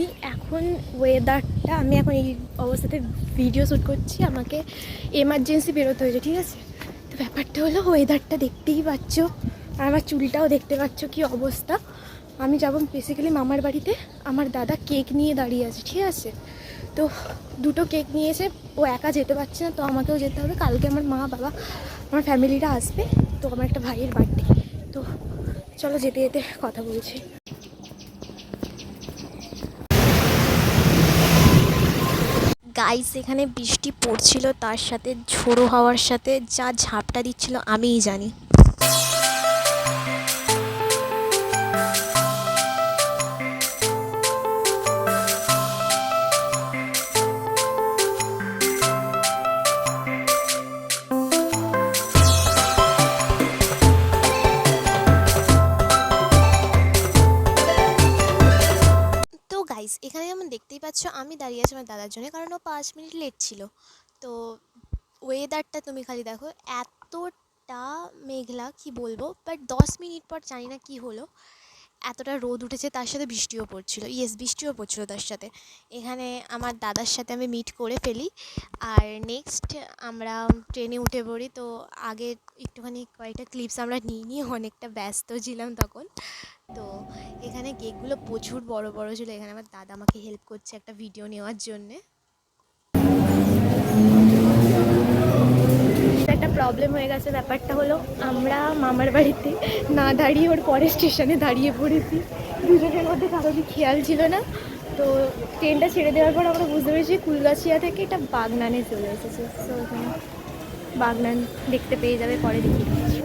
আমি এখন ওয়েদারটা আমি এখন এই অবস্থাতে ভিডিও শ্যুট করছি, আমাকে এমার্জেন্সি বেরোতে হয়েছে, ঠিক আছে। তো ব্যাপারটা হলো ওয়েদারটা দেখতেই পাচ্ছ, আর আমার চুলটাও দেখতে পাচ্ছ কি অবস্থা। আমি যাব বেসিক্যালি মামার বাড়িতে, আমার দাদা কেক নিয়ে দাঁড়িয়ে আছে, ঠিক আছে। তো দুটো কেক নিয়েছে, ও একা যেতে পারছে না, তো আমাকেও যেতে হবে। কালকে আমার মা বাবা আমার ফ্যামিলিরা আসবে, তো আমার একটা ভাইয়ের বার্থডে। তো চলো যেতে যেতে কথা বলছি। গাইস, এখানে বৃষ্টি পড়ছিল, তার সাথে ঝোড়ো হাওয়ার সাথে যা ঝাপটা দিচ্ছিল আমিই জানি। তো গাইস, এখানে যেমন দেখতেই পাচ্ছ আমি দাঁড়িয়ে আছি আমার দাদার জন্য, কারণ ও 5 মিনিট লেট ছিল। তো ওয়েদারটা তুমি খালি দেখো, এতটা মেঘলা কি বলবো, বাট 10 মিনিট পর জানি না কি হলো, এতটা রোদ উঠেছে, তার সাথে বৃষ্টিও পড়ছিল। ইয়েস, বৃষ্টিও পড়ছিল তার সাথে। এখানে আমার দাদার সাথে আমি মিট করে ফেলি, আর নেক্সট আমরা ট্রেনে উঠে পড়ি। তো আগে একটুখানি কয়েকটা ক্লিপস আমরা নিয়ে অনেকটা ব্যস্ত ছিলাম তখন। তো এখানে কেকগুলো প্রচুর বড় বড় ছিল, এখানে আমার দাদা আমাকে হেল্প করছে একটা ভিডিও নেওয়ার জন্যে। একটা প্রবলেম হয়ে গেছে, ব্যাপারটা হলো আমরা মামার বাড়িতে না দাঁড়িয়ে ওর পরের স্টেশনে দাঁড়িয়ে পড়েছি। দুজনের মধ্যে কারোরই খেয়াল ছিল না। তো ট্রেনটা ছেড়ে দেওয়ার পর আমরা বুঝতে পেরেছি কুলগাছিয়া থেকে এটা বাগনানে চলে এসেছে। তো ওখানে বাগনান দেখতে পেয়ে যাবে, পরে দেখিয়ে দিচ্ছি।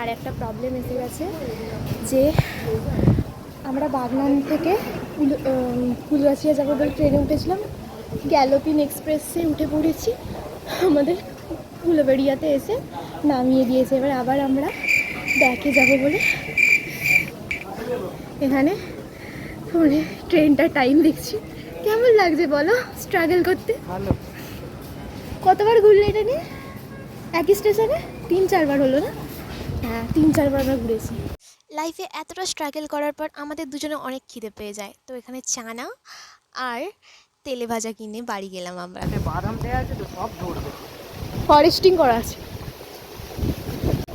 আর একটা প্রবলেম এসে গেছে যে আমরা বাগনান থেকে কুলগাছিয়া যাবো বলে ট্রেনে উঠেছিলাম, গ্যালোপিন এক্সপ্রেসে উঠে পড়েছি, আমাদের উলুবেড়িয়াতে এসে নামিয়ে দিয়েছে। এবার আবার আমরা ব্যাকে যাবো বলে এখানে মানে ট্রেনটা টাইম দেখছি। কেমন লাগছে বলো স্ট্রাগল করতে? কতবার ঘুরলে এটা নিয়ে একই স্টেশনে? 3-4 বার হলো না? হ্যাঁ, 3-4 বার আমরা ঘুরেছি। লাইফে এতটা স্ট্রাগল করার পর আমাদের দুজনে অনেক খিদে পেয়ে যায়, তো এখানে চানা আর তেলে ভাজা কিনে বাড়ি গেলাম আমরা। বাদাম দেওয়া আছে তো সব দৌড়বে। ফরেস্টিং করা আছে।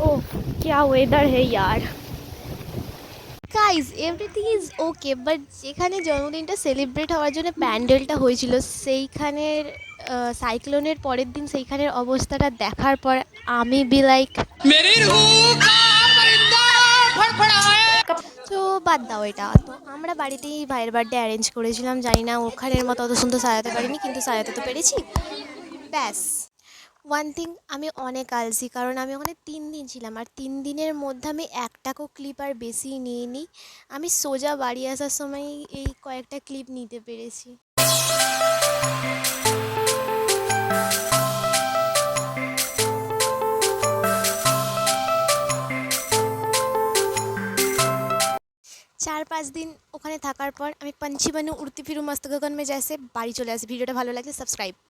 ও क्या वेदर है यार। Guys, everything is okay, but যেখানে জন্মদিনটা সেলিব্রেট হওয়ার জন্য প্যান্ডেলটা হয়েছিল, সেইখানের সাইক্লোনের পরের দিন সেইখানের অবস্থাটা দেখার পর আমি বি লাইক, তো বাদ দাও এটা। তো আমরা বাড়িতেই ভাইয়ের বার্থডে অ্যারেঞ্জ করেছিলাম, জানি না ওখানের মতো অত সুন্দর সাজাতে পারিনি, কিন্তু সাজাতে তো পেরেছি। ব্যাস। ওয়ান থিং, আমি অনেক আলসি, কারণ আমি ওখানে 3 দিন ছিলাম, আর 3 দিনের মধ্যে আমি একটাকও ক্লিপ আর বেশি নিইনি। আমি সোজা বাড়ি আসার সময় এই কয়েকটা ক্লিপ নিতে পেরেছি। चार 5 दिन ওখানে থাকার পর আমি पंछी बनूं उड़ती फिरूं मस्त गगन में जैसे বাড়ি চলে আসি। ভিডিওটা ভালো লাগলে সাবস্ক্রাইব।